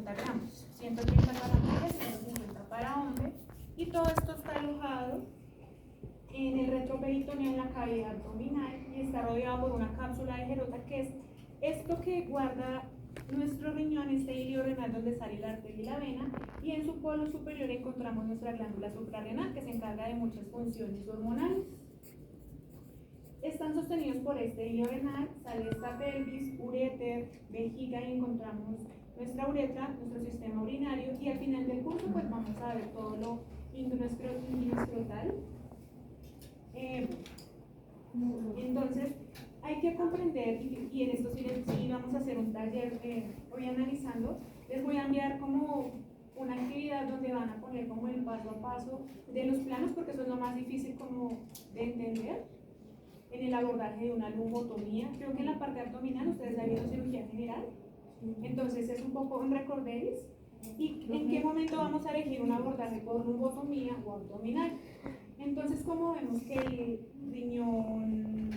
150 gramos, 130 para mujeres, 150 para hombres, y todo esto está alojado en el retroperitoneal, en la cavidad abdominal, y está rodeado por una cápsula de Gerota, que es esto que guarda nuestro riñón, este hilio renal donde sale la arteria y la vena, y en su polo superior encontramos nuestra glándula suprarrenal, que se encarga de muchas funciones hormonales. Están sostenidos por este hilio renal, sale esta pelvis, uréter, vejiga, y encontramos nuestra uretra, nuestro sistema urinario, y al final del curso pues vamos a ver todo lo inguinoescrotal. Entonces hay que comprender, y en esto sí vamos a hacer un taller hoy analizando. Les voy a enviar como una actividad donde van a poner como el paso a paso de los planos, porque eso es lo más difícil como de entender en el abordaje de una lumbotomía. Creo que en la parte abdominal ustedes ya vieron cirugía general, entonces es un poco un recorderis. ¿Y en qué momento vamos a elegir un abordaje por lumbotomía o abdominal? Entonces, como vemos que el riñón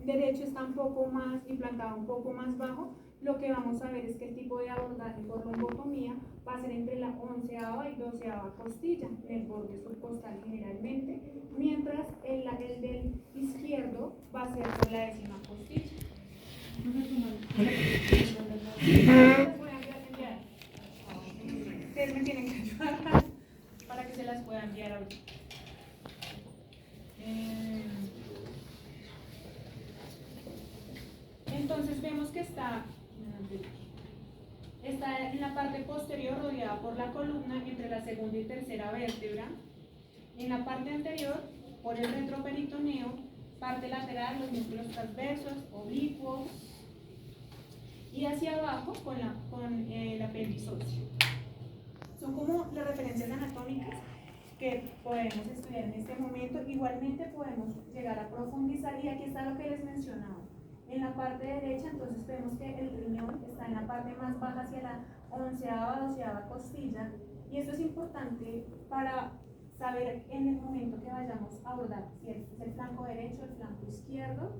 derecho está un poco más implantado, un poco más bajo, lo que vamos a ver es que el tipo de abordaje por lumbotomía va a ser entre la 11ª y 12ª costilla, en el borde subcostal generalmente, mientras el del izquierdo va a ser por la 10ª costilla. Les voy a enviar. Ustedes me tienen que ayudar para que se las pueda enviar ahorita. Entonces vemos que está en la parte posterior rodeada por la columna entre la segunda y tercera vértebra, en la parte anterior por el retroperitoneo, parte lateral los músculos transversos, oblicuos, y hacia abajo con la pelvis ósea. Son como las referencias anatómicas que podemos estudiar en este momento. Igualmente podemos llegar a profundizar, y aquí está lo que les mencionaba. En la parte derecha, entonces vemos que el riñón está en la parte más baja hacia la 11ª, 12ª costilla, y esto es importante para saber en el momento que vayamos a abordar si es el flanco derecho o el flanco izquierdo.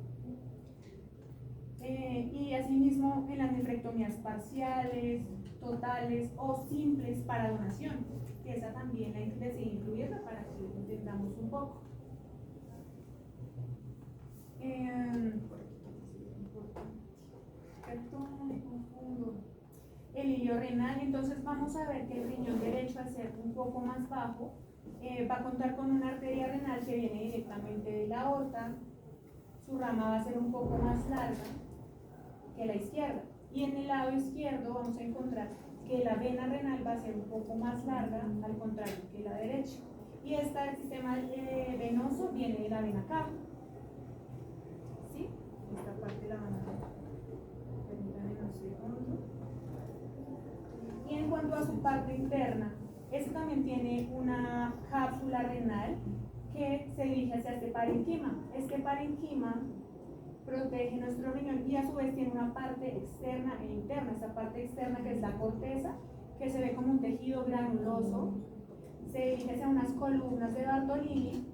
Y asimismo en las nefrectomías parciales, totales o simples para donación, que esa también la decidí incluirla para que lo entendamos un poco. El hilio renal, entonces vamos a ver que el riñón derecho, al ser un poco más bajo, va a contar con una arteria renal que viene directamente de la aorta. Su rama va a ser un poco más larga que la izquierda, y en el lado izquierdo vamos a encontrar que la vena renal va a ser un poco más larga, al contrario que la derecha, y el sistema venoso viene de la vena cava. ¿Sí? Esta parte la van a ver. Permítanme un segundo. Y en cuanto a su parte interna, este también tiene una cápsula renal que se dirige hacia este parenquima. Este parenquima protege nuestro riñón, y a su vez tiene una parte externa e interna. Esta parte externa, que es la corteza, que se ve como un tejido granuloso, se dirige hacia unas columnas de Bartolini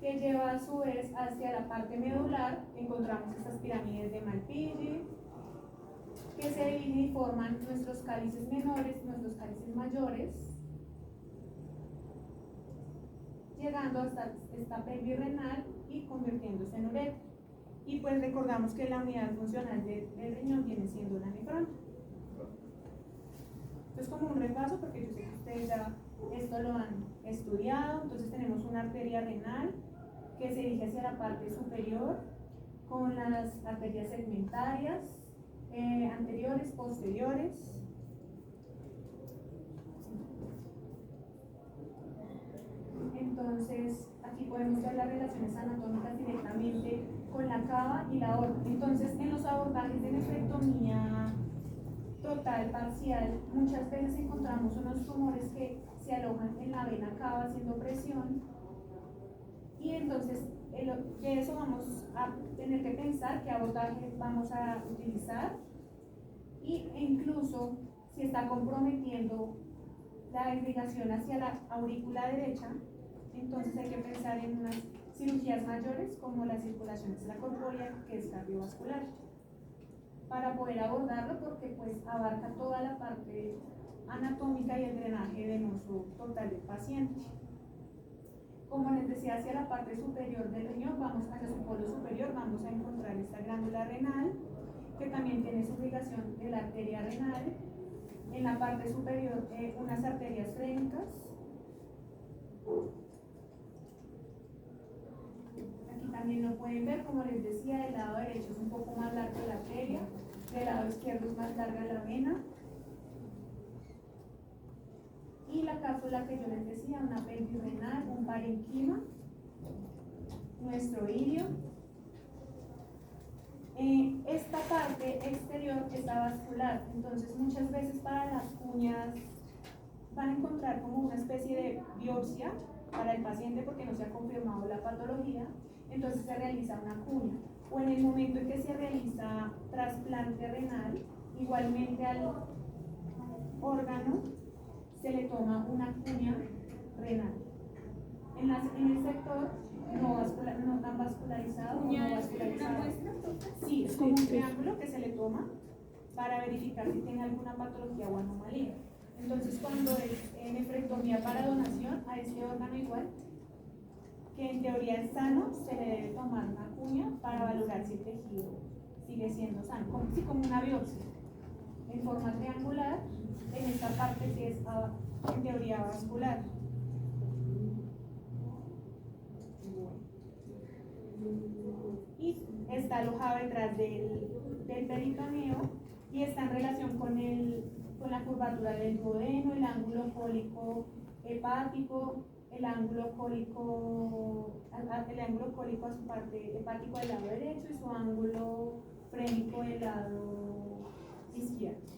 que lleva a su vez hacia la parte medular. Encontramos estas pirámides de Malpighi que se dividen y forman nuestros cálices menores, nuestros cálices mayores, llegando hasta esta pelvis renal y convirtiéndose en uretra. Y pues recordamos que la unidad funcional del riñón viene siendo la nefrona. Entonces, como un repaso, porque yo sé que ustedes ya esto lo han estudiado. Entonces tenemos una arteria renal que se dirige hacia la parte superior con las arterias segmentarias, anteriores, posteriores. Entonces aquí podemos ver las relaciones anatómicas directamente con la cava y la aorta. Entonces, en los abordajes de nefrectomía total, parcial, muchas veces encontramos unos tumores que se alojan en la vena cava haciendo presión, y entonces de eso vamos a tener que pensar qué abordaje vamos a utilizar, e incluso si está comprometiendo la irrigación hacia la aurícula derecha, entonces hay que pensar en unas cirugías mayores como la circulación extracorpórea, que es cardiovascular. para poder abordarlo porque pues abarca toda la parte anatómica y el drenaje venoso total del paciente. Como les decía, hacia la parte superior del riñón, vamos hacia su polo superior, vamos a encontrar esta glándula renal, que también tiene su irrigación de la arteria renal. En la parte superior, unas arterias frénicas. Aquí también lo pueden ver, como les decía, del lado derecho es un poco más larga la arteria, del lado izquierdo es más larga la vena. Y la cápsula que yo les decía, una pelvis renal, un parenquima, nuestro ilio. Esta parte exterior está vascular, entonces muchas veces para las cuñas van a encontrar como una especie de biopsia para el paciente porque no se ha confirmado la patología, entonces se realiza una cuña. O en el momento en que se realiza trasplante renal, igualmente al órgano se le toma una cuña renal. En el sector no tan vascularizado, no vascularizado. Sí, es como un triángulo que se le toma para verificar si tiene alguna patología o anomalía. Entonces, cuando es nefrectomía para donación a este órgano igual, que en teoría es sano, se le debe tomar una cuña para valorar si el tejido sigue siendo sano, como una biopsia en forma triangular, en esta parte que es en teoría vascular. Y está alojado detrás del peritoneo y está en relación con la curvatura del duodeno, el ángulo cólico hepático, el ángulo cólico a su parte hepático del lado derecho y su ángulo frénico del lado izquierdo.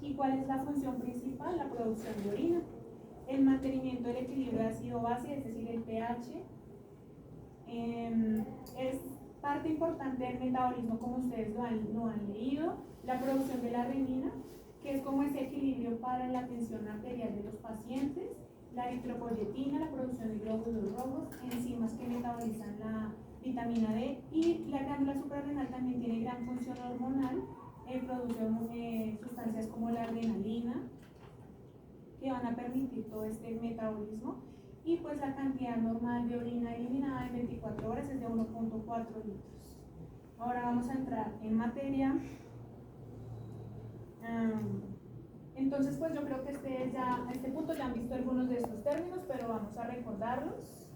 ¿Y cuál es la función principal? La producción de orina, el mantenimiento del equilibrio ácido-base, es decir, el pH. Es parte importante del metabolismo, como ustedes lo han leído, la producción de la renina, que es como ese equilibrio para la tensión arterial de los pacientes, la eritropoyetina, la producción de glóbulos rojos, enzimas que metabolizan la vitamina D, y la glándula suprarrenal también tiene gran función hormonal, produce sustancias como la adrenalina, que van a permitir todo este metabolismo, y pues la cantidad normal de orina eliminada en 24 horas es de 1.4 litros. Ahora vamos a entrar en materia. Entonces pues yo creo que ustedes ya a este punto ya han visto algunos de estos términos, pero vamos a recordarlos.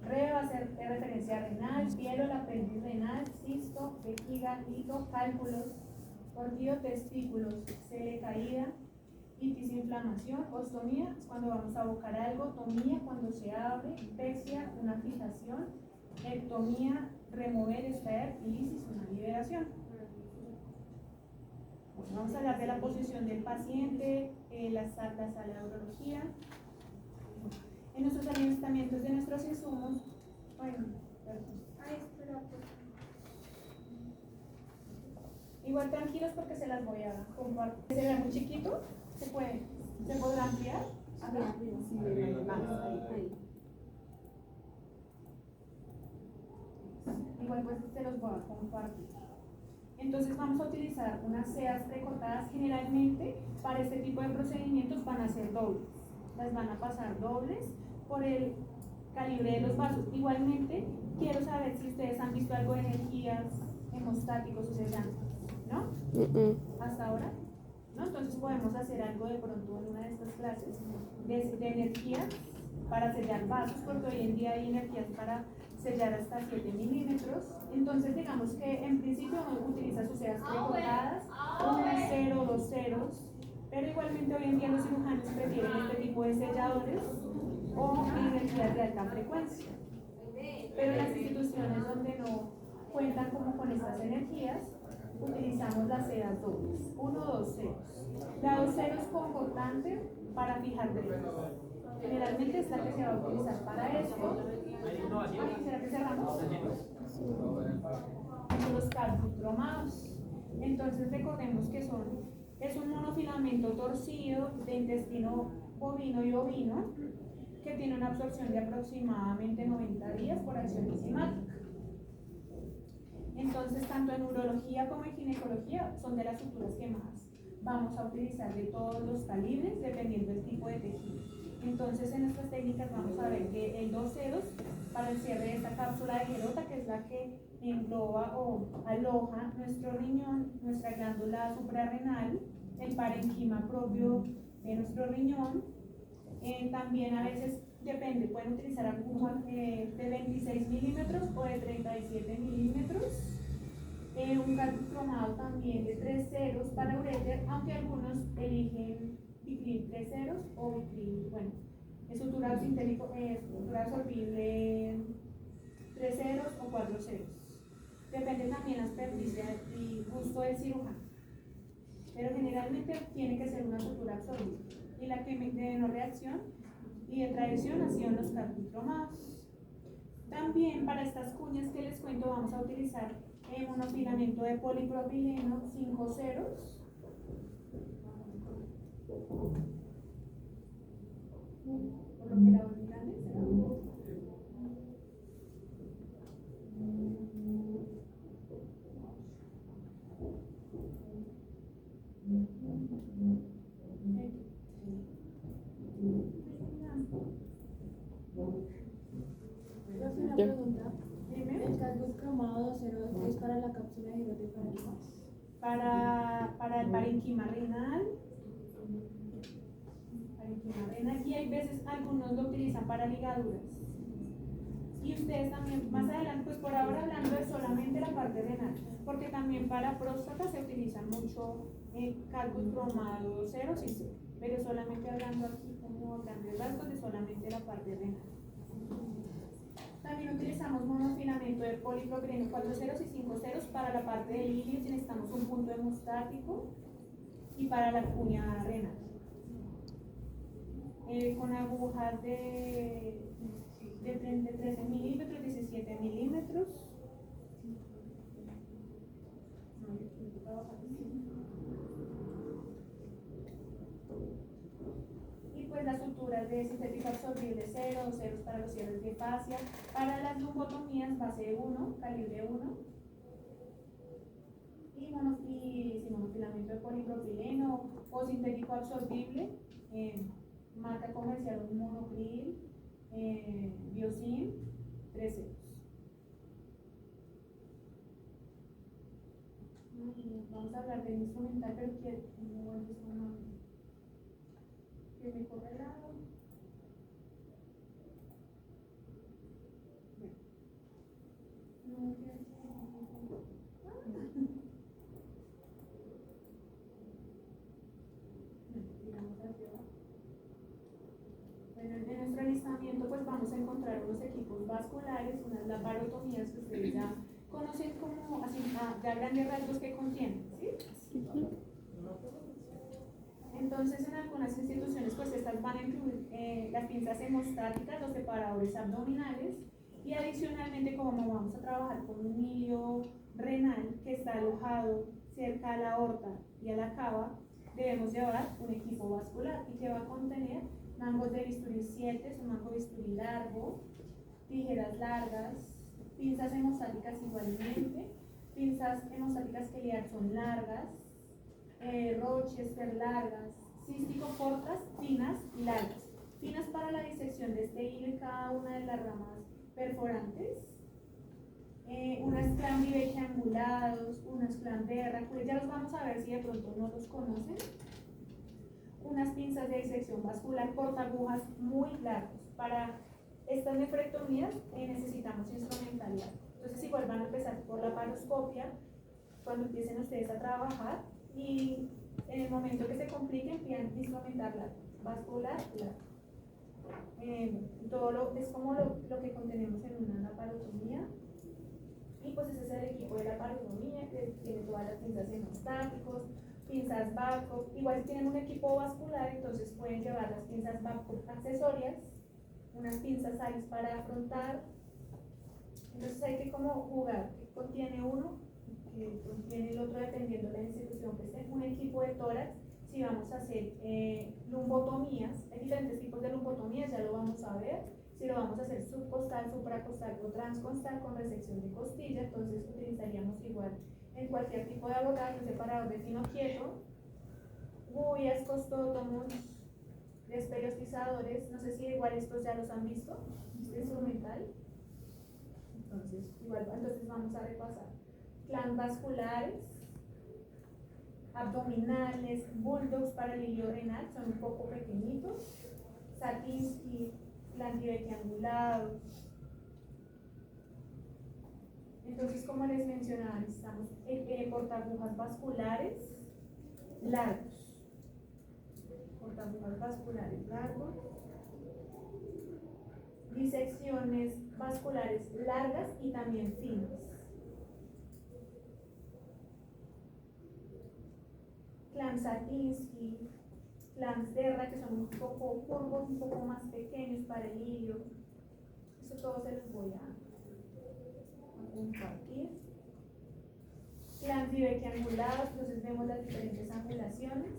RE va a ser referencia renal, pielo, la pelvis renal, cisto, vejiga, hito, cálculos, orquídeo, testículos, cele, caída, itis, inflamación, ostomía es cuando vamos a abocar algo, tomía cuando se abre, pexia, una fijación, ectomía, remover, extraer, y lisis, una liberación. Bueno, vamos a hablar de la posición del paciente, la sala de urología. En nuestros alimentamientos de nuestros insumos, igual tranquilos porque se las voy a compartir. Se ve muy chiquito, se podrá ampliar. Acá. Igual pues se los voy a compartir. Entonces vamos a utilizar unas sedas precortadas. Generalmente para este tipo de procedimientos van a ser dobles. Las van a pasar dobles por el calibre de los vasos. Igualmente quiero saber si ustedes han visto algo de energías hemostáticos o sellantes, ¿no? Hasta ahora, ¿no? Entonces podemos hacer algo de pronto en una de estas clases de energía para sellar vasos, porque hoy en día hay energías para sellar hasta 7 milímetros. Entonces digamos que en principio uno utiliza sus sedas precortadas, 1, 0, 2 ceros, pero igualmente hoy en día los cirujanos prefieren este tipo de selladores o energías de alta frecuencia. Pero en las instituciones donde no cuentan como con estas energías, utilizamos las sedas dobles, 1, 2 ceros. La 2 ceros concordante para fijar drenos. Generalmente es la que se va a utilizar para esto. ¿Será que cerramos? Los calcitromados. Entonces recordemos que es un monofilamento torcido de intestino bovino y ovino que tiene una absorción de aproximadamente 90 días por acción enzimática. Entonces, tanto en urología como en ginecología son de las suturas que más vamos a utilizar de todos los calibres, dependiendo del tipo de tejido. Entonces, en nuestras técnicas vamos a ver que el 2 ceros para el cierre de esta cápsula de Gerota, que es la que engloba o aloja nuestro riñón, nuestra glándula suprarrenal, el parenquima propio de nuestro riñón. También a veces depende, pueden utilizar agujas de 26 milímetros o de 37 milímetros. Un cálculo cromado también de 3 ceros para ureter, aunque algunos eligen Vicryl 3 ceros o Vicryl, bueno, sutura sintético, sutura absorbible 3 ceros o 4 ceros. Depende también la experticia y gusto del cirujano. Pero generalmente tiene que ser una sutura absorbible. Y la que de no reacción y de tradición han sido los cálculos cromados. También para estas cuñas que les cuento vamos a utilizar monofilamento de polipropileno 5 ceros. Por lo que la voz grande será. Una pregunta. ¿El caldo cromado 2 es para la cápsula de Gerota y para qué más? Para el parenquima renal. Y hay veces algunos lo utilizan para ligaduras. Y ustedes también, más adelante, pues por ahora hablando de solamente la parte renal, porque también para próstata se utilizan mucho cálculos cromados 0 y 0, pero solamente hablando aquí como grandes rasgos de solamente la parte renal. También utilizamos monofilamento de polipropileno 4 ceros y 5 ceros para la parte del ilio si necesitamos un punto hemostático y para la cuña renal. Con agujas de 13 milímetros, 17 milímetros. Y pues las suturas de sintético absorbible 0, 2 ceros para los cierres de fascia. Para las lumbotomías base 1, calibre 1. Y monofilamento de polipropileno o sintético absorbible. Marca comercial un monocril, Biosin, 3 ceros. Vamos a hablar del instrumental, pero que me corre el lado. Bueno, en nuestro alistamiento pues vamos a encontrar unos equipos vasculares, unas laparotomías que ustedes ya conocen como así, ya grandes rasgos que contienen, ¿sí? Entonces en algunas instituciones pues estas van a incluir las pinzas hemostáticas, los separadores abdominales y adicionalmente como vamos a trabajar con un hilio renal que está alojado cerca a la aorta y a la cava, debemos llevar un equipo vascular y que va a contener mangos de bisturí 7, es un mango de bisturí largo, tijeras largas, pinzas hemostáticas igualmente, pinzas hemostáticas que liar son largas, Rochester largas, cístico cortas, finas y largas. Finas para la disección de este hilo y cada una de las ramas perforantes. Unas clan bivequiangulados, unas clan verracules, ya los vamos a ver si de pronto no los conocen. Unas pinzas de disección vascular cortagujas muy largos. Para estas nefrectomías necesitamos instrumentalidad. Entonces igual van a empezar por la paroscopia cuando empiecen ustedes a trabajar y en el momento que se compliquen pidan instrumentarla vascular. Es como lo que contenemos en una laparotomía. Y pues ese es el equipo de laparotomía que tiene todas las pinzas hemostáticos, pinzas Babcock. Igual si tienen un equipo vascular, entonces pueden llevar las pinzas Babcock accesorias, unas pinzas ALIS para afrontar. Entonces hay que como jugar, que contiene uno, que contiene el otro dependiendo de la institución que esté. Un equipo de tórax, si vamos a hacer lumbotomías, hay diferentes tipos de lumbotomías, ya lo vamos a ver. Si lo vamos a hacer subcostal, supracostal o transcostal con resección de costilla, entonces utilizaríamos igual en cualquier tipo de abordaje un separador de fino quieto, guyas, costótomos, desperiostizadores. No sé si igual estos ya los han visto, este instrumental. Entonces, entonces vamos a repasar. Clan vasculares, abdominales, bulldogs para el hilio renal, son un poco pequeñitos. Satinsky, plantivequiangulados. Entonces, como les mencionaba, necesitamos portaagujas vasculares largos. Portaagujas vasculares largos. Disecciones vasculares largas y también finas. Clans Satinsky, clans Derra, que son un poco curvos, un poco más pequeños para el hilio. Eso todo se los voy a compartir. Clans bivequiangulados, entonces vemos las diferentes angulaciones.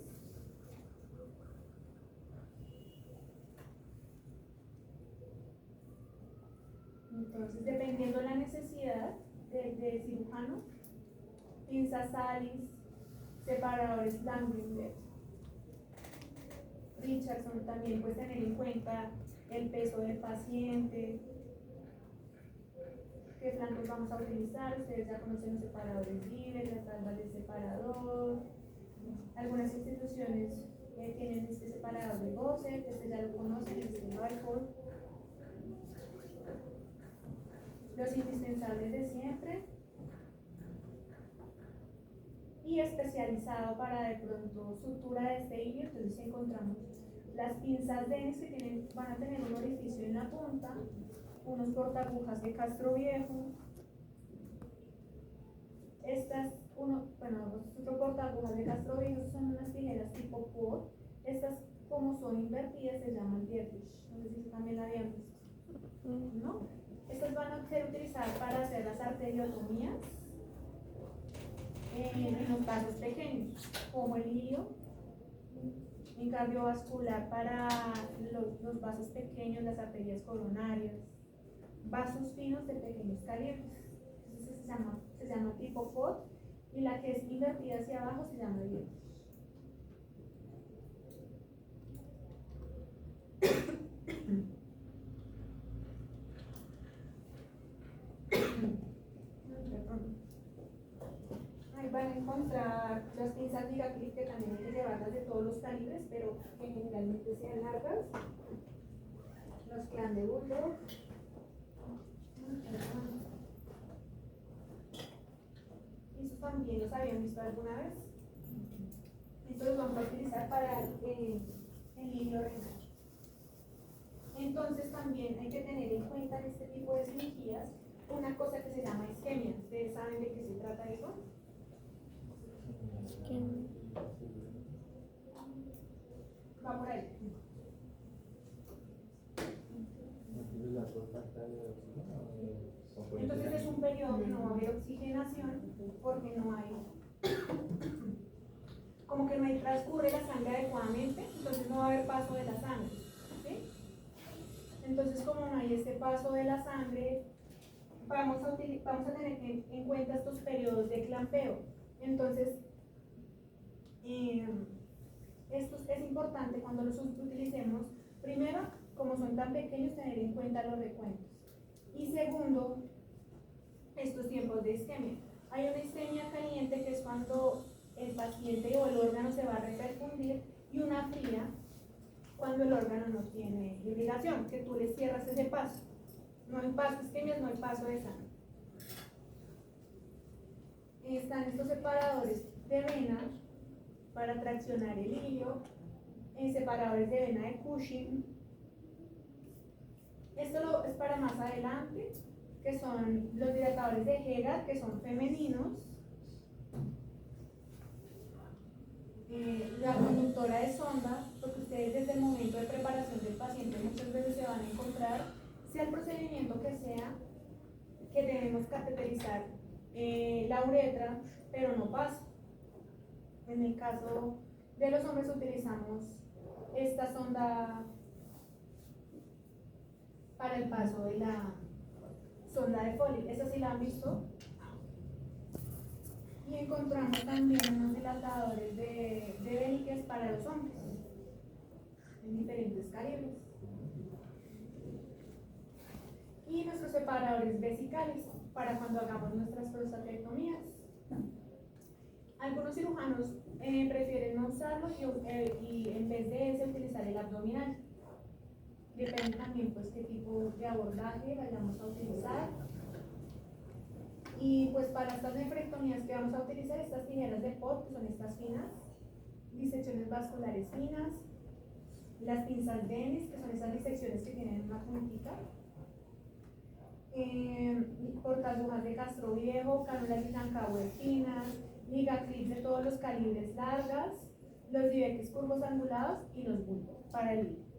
Entonces, dependiendo de la necesidad del cirujano, pinzas Salis, separadores Langrenberg. Richardson también, pues tener en cuenta el peso del paciente, qué flancos vamos a utilizar. Ustedes ya conocen los separadores libres, las tablas de separador. Algunas instituciones tienen este separador de Gosset, este ya lo conocen, este Rifle. Los indispensables de siempre. Y especializado para de pronto sutura de este hilio, entonces encontramos las pinzas Dennis que van a tener un orificio en la punta, unos portaagujas de Castro Viejo, otro portaagujas de Castro Viejo son unas tijeras tipo pot, estas como son invertidas se llaman Dietrich, no sé si también la habían visto, ¿no? Estas van a ser utilizadas para hacer las arteriotomías en los vasos pequeños, como el hilio, en cardiovascular para los vasos pequeños, las arterias coronarias, vasos finos de pequeños calibres. Entonces se llama tipo pot, y la que es invertida hacia abajo se llama dietro. Ahí van a encontrar las pinzas Miracle, que también hay que llevarlas de todos los calibres, pero que generalmente sean largas. Los clan de bulldog. ¿Estos también los habían visto alguna vez? Estos los vamos a utilizar para el hilio renal. Entonces también hay que tener en cuenta en este tipo de cirugías una cosa que se llama isquemia. ¿Ustedes saben de qué se trata eso? Va por ahí. Entonces es un periodo que no va a haber oxigenación porque no hay, como que no hay, transcurre la sangre adecuadamente, entonces no va a haber paso de la sangre, ¿sí? Entonces como no hay este paso de la sangre, vamos a tener en cuenta estos periodos de clampeo. Entonces, esto es importante cuando los utilicemos. Primero, como son tan pequeños, tener en cuenta los recuentos. Y segundo, estos tiempos de isquemia. Hay una isquemia caliente que es cuando el paciente o el órgano se va a reperfundir, y una fría cuando el órgano no tiene irrigación, que tú le cierras ese paso. No hay paso, isquemias, no hay paso de sangre. Están estos separadores de vena para traccionar el hilio, separadores de vena de Cushing. Esto es para más adelante, que son los dilatadores de Hegar, que son femeninos. La conductora de sonda, porque ustedes desde el momento de preparación del paciente muchas veces se van a encontrar, sea el procedimiento que sea, que debemos cateterizar la uretra, pero no pasa. En el caso de los hombres utilizamos esta sonda para el paso de la sonda de Foley. Esa sí la han visto. Y encontramos también unos dilatadores de Behringer para los hombres, en diferentes calibres. Y nuestros separadores vesicales para cuando hagamos nuestras prostatectomías. Algunos cirujanos prefieren no usarlo y en vez de ese utilizar el abdominal. Depende también pues qué tipo de abordaje vayamos a utilizar. Y pues para estas nefrectomías que vamos a utilizar estas tijeras de POT, que son estas finas, disecciones vasculares finas, las pinzas Dennis, que son esas disecciones que tienen una puntita, portagujas de Castro Viejo, cánulas de Zancauer finas, ligaclips de todos los calibres largas, los dibeques curvos angulados y los bulbos para el hilo.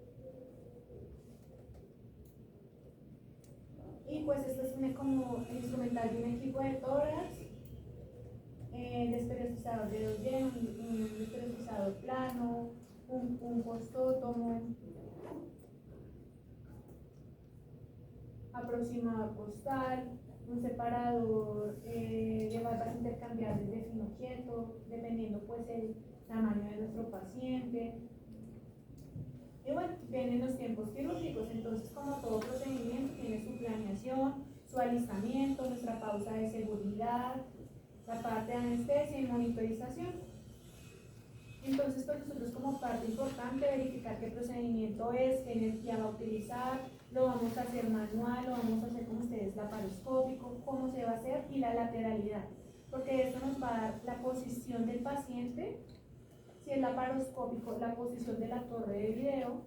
Y pues esto es como el instrumental de un equipo de tórax, desperoxizador de dedo lleno, un desperoxizador plano, un postótomo, aproximador costal, un separador de válvulas intercambiables de fino quieto, dependiendo pues el tamaño de nuestro paciente. Y bueno, vienen los tiempos quirúrgicos, entonces como todo procedimiento tiene su planeación, su alistamiento, nuestra pausa de seguridad, la parte de anestesia y monitorización. Entonces pues nosotros como parte importante verificar qué procedimiento es, qué energía va a utilizar, lo vamos a hacer manual, lo vamos a hacer con ustedes laparoscópico, cómo se va a hacer y la lateralidad, porque esto nos va a dar la posición del paciente. Si es laparoscópico, la posición de la torre de video.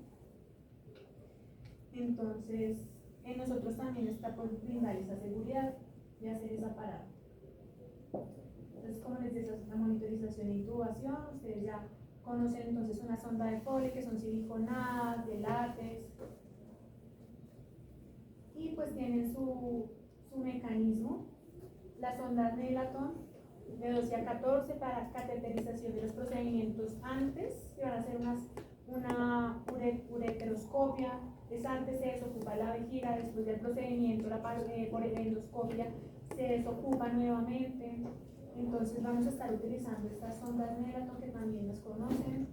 Entonces, en nosotros también está por brindar esa seguridad y hacer esa parada. Entonces, como les decía, la monitorización e intubación, ustedes ya conocen entonces una sonda de Foley que son siliconadas, de látex. Y pues tienen su mecanismo, las sondas Nelaton de 12 a 14 para cateterización de los procedimientos antes, que van a hacer una ureteroscopia, es antes se desocupa la vejiga, después del procedimiento por endoscopia se desocupa nuevamente. Entonces vamos a estar utilizando estas sondas Nelaton que también las conocen.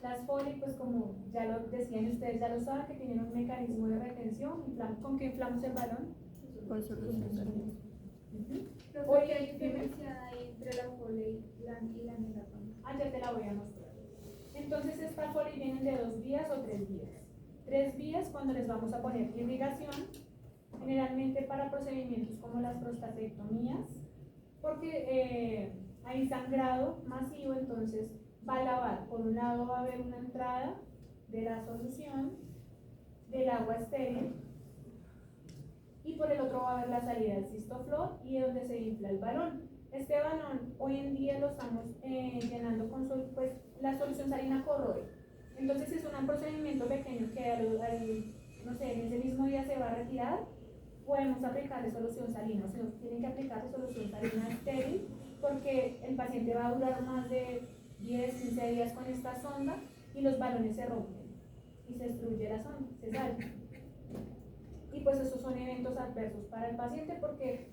Las Foley, pues como ya lo decían ustedes, ya lo saben, que tienen un mecanismo de retención. ¿Con qué inflamos el balón? Con solución salina. Pero ¿qué hay diferencia ahí entre la Foley y la Nelaton? Ya te la voy a mostrar. Entonces esta Foley vienen de 2 vías o 3 vías. 3 vías cuando les vamos a poner irrigación, generalmente para procedimientos como las prostatectomías, porque hay sangrado masivo, entonces va a lavar. Por un lado va a haber una entrada de la solución, del agua estéril, y por el otro va a haber la salida del cistoflor y donde se infla el balón. Este balón hoy en día lo estamos llenando con pues la solución salina corroe. Entonces si es un procedimiento pequeño que no sé, en ese mismo día se va a retirar, podemos aplicarle solución salina. O sea, tienen que aplicarle solución salina estéril porque el paciente va a durar más de 10, 15 días con esta sonda y los balones se rompen y se destruye la sonda, se sale. Y pues esos son eventos adversos para el paciente porque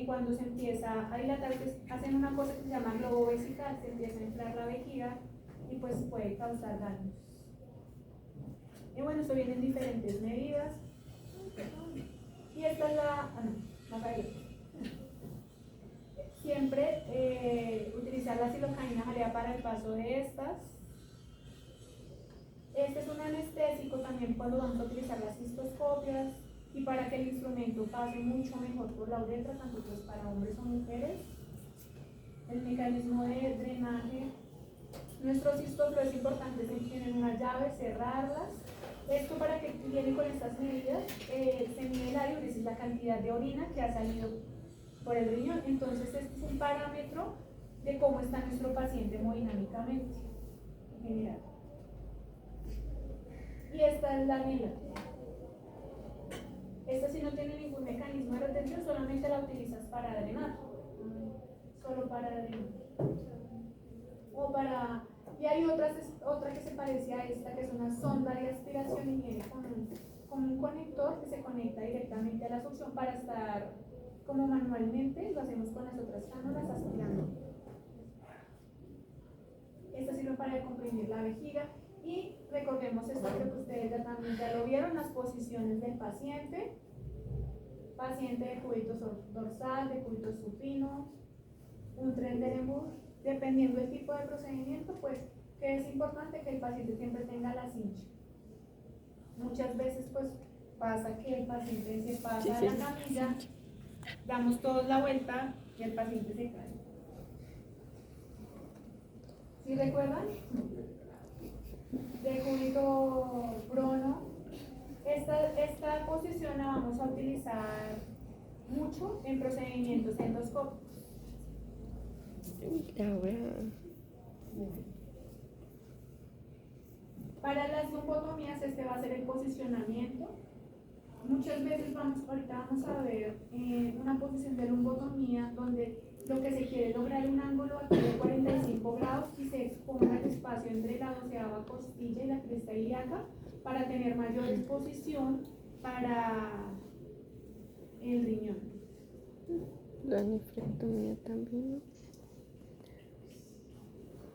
cuando se empieza a dilatar, pues, hacen una cosa que se llama globo vesical, se empieza a inflar la vejiga y pues puede causar daños. Y bueno, esto viene en diferentes medidas. Y esta es la caída. Siempre utilizar la silocaína jalea para el paso de estas. Este es un anestésico también cuando vamos a utilizar las cistoscopias y para que el instrumento pase mucho mejor por la uretra, tanto pues para hombres o mujeres. El mecanismo de drenaje. Nuestros cistoflos es importante que tienen una llave, cerrarlas. Esto para que viene con estas medidas, se mide la diuresis, la cantidad de orina que ha salido por el riñón. Entonces este es un parámetro de cómo está nuestro paciente hemodinámicamente en general. Y esta es la anela. Esta sí no tiene ningún mecanismo de retención, solamente la utilizas para drenar. Solo para drenar. O para... Y hay otra que se parece a esta, que es una sonda de aspiración y viene con como un conector que se conecta directamente a la succión para estar como manualmente, lo hacemos con las otras cánulas aspirando. Esto sirve para comprimir la vejiga y recordemos esto que ustedes ya también ya lo vieron, las posiciones del paciente de cúbito dorsal, de cúbito supino, un Trendelenburg, dependiendo del tipo de procedimiento, pues que es importante que el paciente siempre tenga la cincha. Muchas veces pues pasa que el paciente se pasa a la camilla, damos todos la vuelta y el paciente se cae. ¿Sí recuerdan? De cúbito prono. Esta posición la vamos a utilizar mucho en procedimientos endoscópicos. Para las lumbotomías este va a ser el posicionamiento. Muchas veces ahorita vamos a ver una posición de lumbotomía donde lo que se quiere es lograr un ángulo aquí de 45 grados y se exponga el espacio entre la 12ª costilla y la cresta ilíaca para tener mayor exposición para el riñón. La nefrectomía también, ¿no?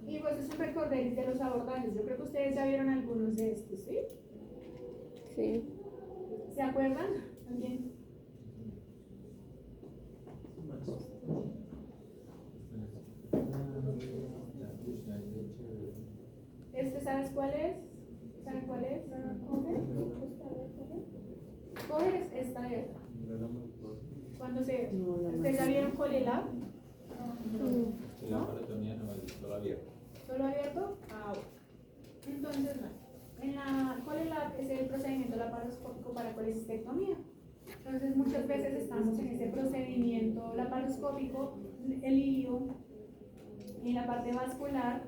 Y pues es un recorderis de los abordajes. Yo creo que ustedes ya vieron algunos de estos, ¿sí? Sí. ¿Se acuerdan? ¿Alguien? ¿Sabes cuál es? ¿Saben cuál es? Coger es esta de acá. Cuando ¿ustedes ya vieron Colelab? La parotomía no es solo abierto. ¿Solo abierto? Ah, bueno. Entonces, en la Colelab es el procedimiento laparoscópico para colecistectomía. Entonces, muchas veces estamos en ese procedimiento laparoscópico, el hilio y la parte vascular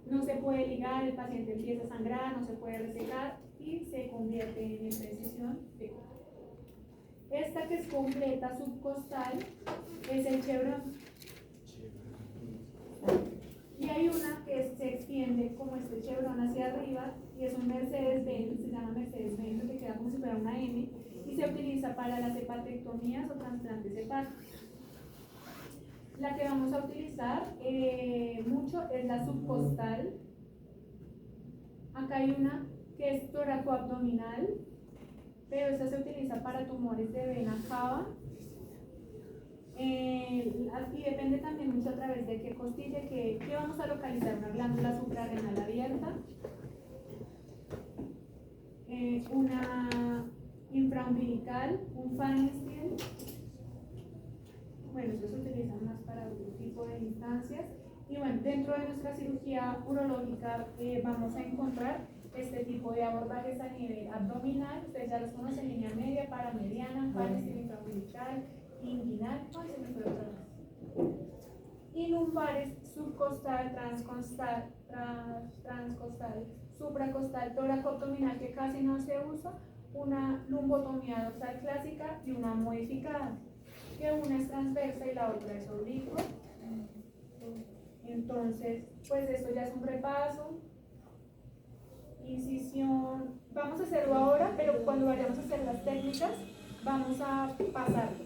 no se puede ligar, el paciente empieza a sangrar, no se puede resecar y se convierte en imprecisión fecal. Esta que es completa subcostal es el chevrón. Y hay una que se extiende como este chevrón hacia arriba y es un Mercedes-Benz, se llama Mercedes-Benz, que queda como si fuera una M y se utiliza para las hepatectomías o trasplantes hepáticos. La que vamos a utilizar mucho es la subcostal. Acá hay una que es toracoabdominal, pero esta se utiliza para tumores de vena cava. Y depende también mucho a través de qué costilla, que vamos a localizar una glándula suprarrenal abierta, una infraumbilical, un Pfannenstiel. Bueno, estos se utilizan más para otro tipo de instancias. Y bueno, dentro de nuestra cirugía urológica vamos a encontrar este tipo de abordajes a nivel abdominal. Ustedes ya los conocen: línea media, paramediana, Pfannenstiel infraumbilical, inguinal, se me fue otra vez. Y lumbares, subcostal, transcostal, supracostal, toracoabdominal, que casi no se usa, una lumbotomía dorsal clásica y una modificada, que una es transversa y la otra es oblicua. Entonces, pues esto ya es un repaso. Incisión, vamos a hacerlo ahora, pero cuando vayamos a hacer las técnicas, vamos a pasarlo.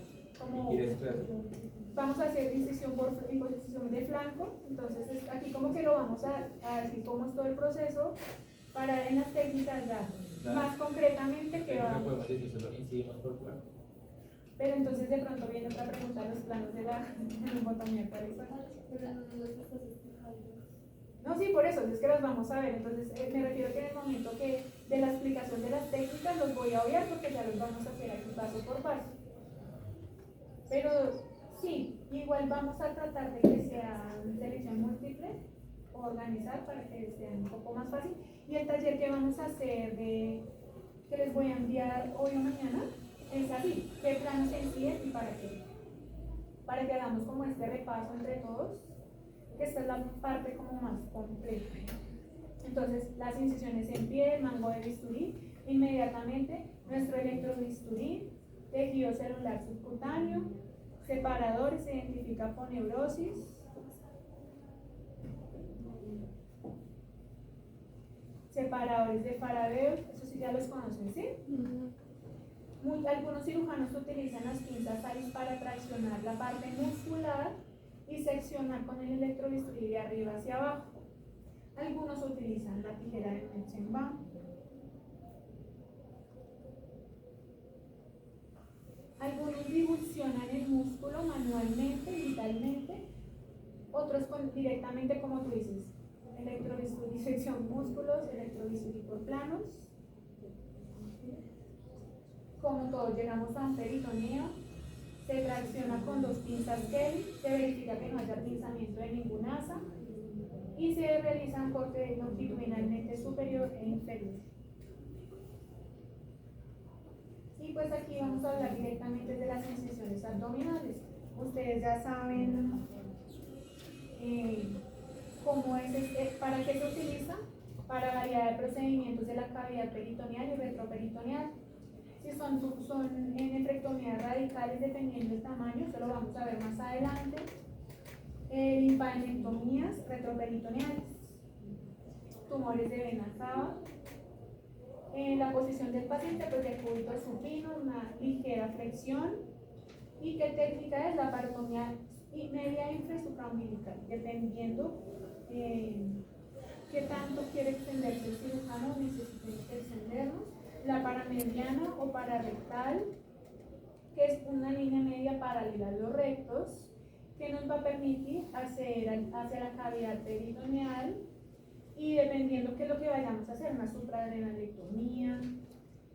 Vamos a hacer incisión por imposición de flanco. Entonces, aquí como que lo vamos a decir cómo es todo el proceso para en las técnicas ya. Más concretamente que vamos. Podemos decir solo incidimos por flanco. Pero entonces de pronto viene otra pregunta: los planos de la lumbotomía, ¿cuáles son? No, sí, por eso, es que los vamos a ver. Entonces me refiero que en el momento que de la explicación de las técnicas los voy a obviar porque ya los vamos a hacer aquí paso por paso. Pero sí, igual vamos a tratar de que sea selección múltiple, organizar para que sea un poco más fácil. Y el taller que vamos a hacer, que les voy a enviar hoy o mañana, es así: qué planos se inciden y para qué. Para que hagamos como este repaso entre todos, que esta es la parte como más completa. Entonces, las incisiones en pie, el mango de bisturí, inmediatamente nuestro electrobisturí, tejido celular subcutáneo, separador, se identifica por neurosis, separadores de Faraday, eso sí ya los conocen, ¿sí? Algunos cirujanos utilizan las pinzas Alice para traccionar la parte muscular y seccionar con el electrobisturí de arriba hacia abajo. Algunos utilizan la tijera de Metzenbaum. Algunos divulsionan el músculo manualmente, vitalmente. Otros directamente, como tú dices, electrobisturí, sección músculos, electrobisturí por planos. Como todos llegamos a un peritoneo, se tracciona con 2 pinzas Kelly, se verifica que no haya pinzamiento de ningún asa y se realiza un corte longitudinalmente superior e inferior. Y pues aquí vamos a hablar directamente de las incisiones abdominales. Ustedes ya saben cómo es, para qué se utiliza, para variedad de procedimientos de la cavidad peritoneal y retroperitoneal. Si son nefrectomías radicales dependiendo del tamaño, eso lo vamos a ver más adelante. Linfadenectomías retroperitoneales, tumores de vena cava. La posición del paciente, pues de cúbito supino, una ligera flexión. ¿Y qué técnica es? La parotomía media infrasupraumbilical, dependiendo qué tanto quiere extenderse el cirujano, necesitamos extendernos. La paramediana o pararectal, que es una línea media paralela a los rectos, que nos va a permitir acceder hacia la cavidad peritoneal y dependiendo qué es lo que vayamos a hacer, una supraadrenalectomía,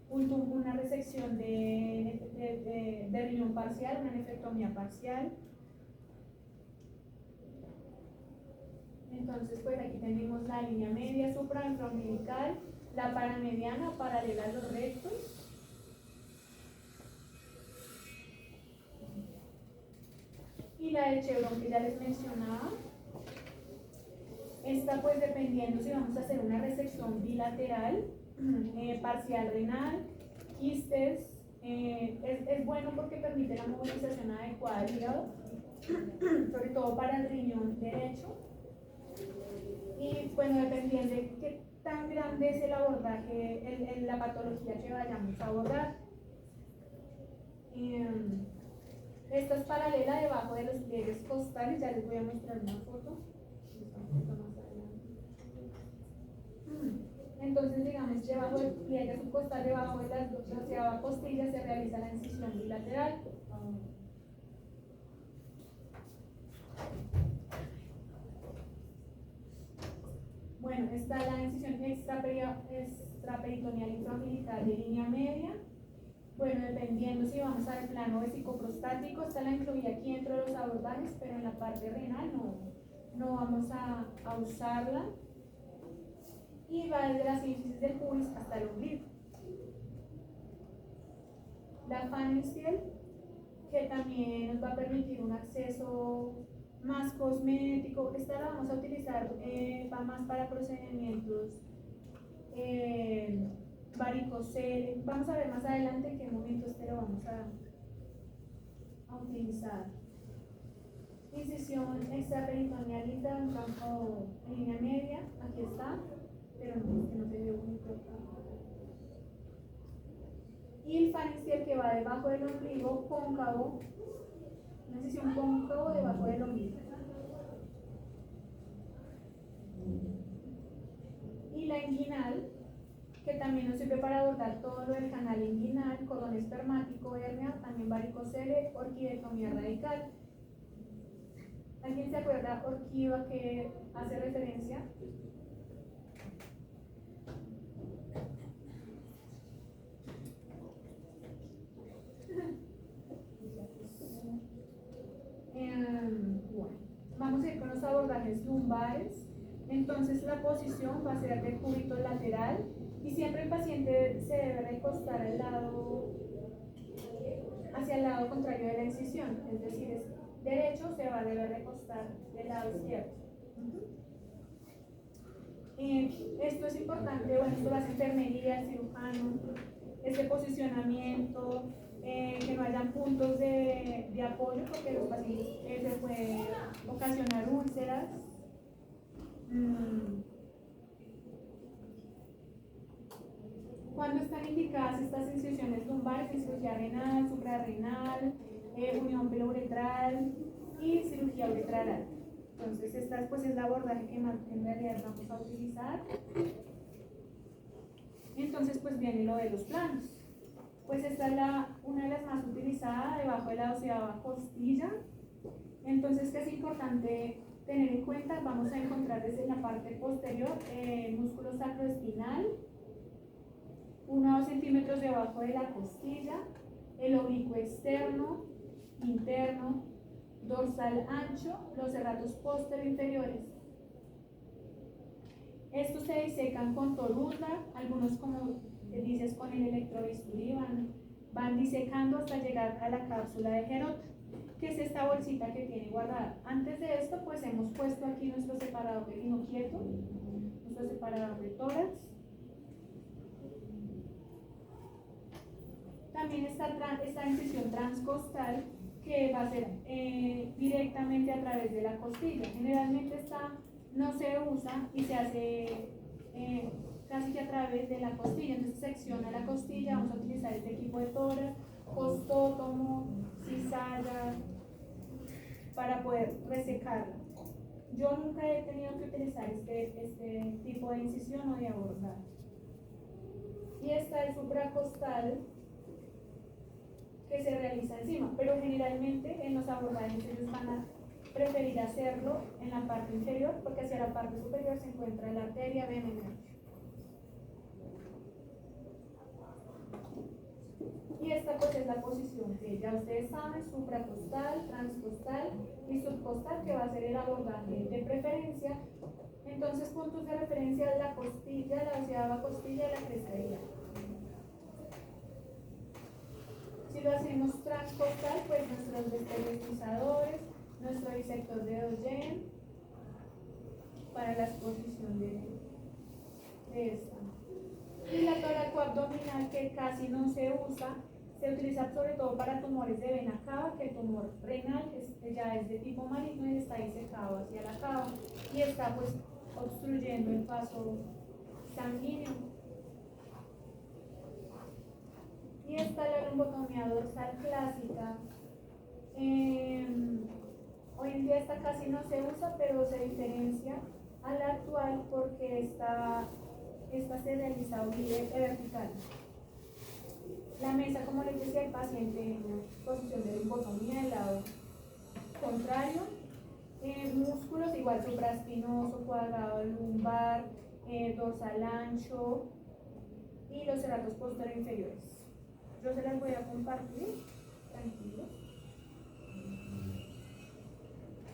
una resección de riñón parcial, una nefrectomía parcial. Entonces, pues aquí tenemos la línea media supraumbilical, la paramediana o paralela a los rectos. Y la de Chevron que ya les mencionaba. Esta pues dependiendo si vamos a hacer una resección bilateral, parcial renal, quistes, es bueno porque permite la movilización adecuada del hígado, sobre todo para el riñón derecho. Y bueno, dependiendo de qué tan grande es el abordaje, la patología que vayamos a abordar. Esta es paralela debajo de los pliegues costales, ya les voy a mostrar una foto. Entonces, digamos, debajo del pliegue subcostal, debajo de las 12ª costilla, se realiza la incisión bilateral. Bueno, está la incisión extraperitoneal infraumbilical de línea media. Bueno, dependiendo si vamos al plano vesicoprostático, esta la incluí aquí dentro de los abordajes, pero en la parte renal no vamos a usarla. Y va desde la sínfisis del pubis hasta el ombligo. La Phanenciel, que también nos va a permitir un acceso más cosmético. Esta la vamos a utilizar va más para procedimientos varicocele. Vamos a ver más adelante en qué momento lo vamos a utilizar. Incisión extraperitoneal o en línea media, aquí está, pero no, que no se vio muy corta. Y el Phanenciel que va debajo del ombligo, cóncavo, una incisión cóncavo debajo del ombligo. Y la inguinal, que también nos sirve para abordar todo lo del canal inguinal, cordón espermático, hernia, también varicocele, orquidectomía radical. ¿Alguien se acuerda orquido a qué hace referencia? Bueno, vamos a ir con los abordajes lumbares. Entonces la posición va a ser de cúbito lateral y siempre el paciente se debe recostar hacia el lado contrario de la incisión, es decir, es derecho, se va a deber recostar del lado izquierdo. Esto es importante, bueno, esto lo hace enfermería, el cirujano, este posicionamiento, que no hayan puntos de apoyo porque los pacientes se puede ocasionar úlceras. indicadas estas incisiones lumbares en cirugía renal, suprarrenal, unión pelouretral y cirugía uretral alta. Entonces, esta pues, es el abordaje que más en realidad vamos a utilizar. Entonces, pues viene lo de los planos. Pues esta es una de las más utilizadas debajo de la 12ª costilla. Entonces, ¿qué es importante tener en cuenta? Vamos a encontrar desde la parte posterior el músculo sacroespinal, 1 a 2 centímetros debajo de la costilla, el oblicuo externo, interno, dorsal ancho, los serratos posterior inferiores. Estos se disecan con torunda, algunos como dices con el electrobisturí van disecando hasta llegar a la cápsula de Gerota, que es esta bolsita que tiene guardada. Antes de esto pues hemos puesto aquí nuestro separador de lino quieto, nuestro separador de tórax. También está esta incisión transcostal que va a ser directamente a través de la costilla. Generalmente esta no se usa y se hace casi que a través de la costilla. Entonces secciona la costilla, vamos a utilizar este equipo de tórax, costótomo, cizalla, para poder resecarla. Yo nunca he tenido que utilizar este tipo de incisión o de abordaje. Y está el supracostal, que se realiza encima, pero generalmente en los abordajes ellos van a preferir hacerlo en la parte inferior, porque hacia la parte superior se encuentra la arteria venaria. Y esta pues es la posición que ya ustedes saben: supracostal, transcostal y subcostal, que va a ser el abordaje de preferencia. Entonces, puntos de referencia: la costilla, la 12ª costilla y la cresta iliaca. Si lo hacemos transcostal, pues nuestros desterilizadores, nuestro disector de Doyen para la exposición de esta. Y la toracoabdominal, que casi no se usa, se utiliza sobre todo para tumores de vena cava, que el tumor renal ya es de tipo maligno y está disecado hacia la cava y está pues obstruyendo el paso sanguíneo. Y está la lumbotomía dorsal clásica. Hoy en día esta casi no se usa, pero se diferencia a la actual porque esta se realiza vertical. La mesa, como les decía, el paciente en posición de lumbotomía del lado contrario. Músculos igual: supraespinoso, cuadrado lumbar, dorsal ancho y los serratos posterior inferiores. Yo se las voy a compartir, tranquilos.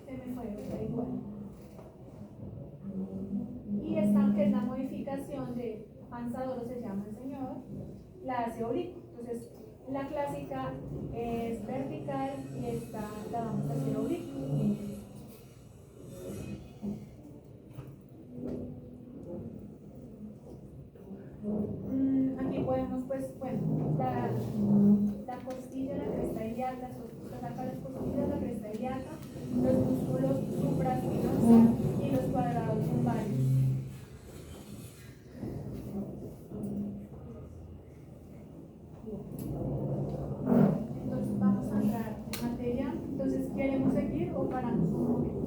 Se me fue, está igual. Y esta, que es la modificación de panzadoro, se llama el señor, la hace oblicuo. Entonces, la clásica es vertical y esta la vamos a hacer oblicua. Aquí podemos, pues, bueno, la costilla, la cresta ilíaca, saca las costillas, la cresta ilíaca, los músculos supraespinosos y los cuadrados lumbares. Entonces vamos a entrar en materia. Entonces, ¿queremos seguir o paramos un momento?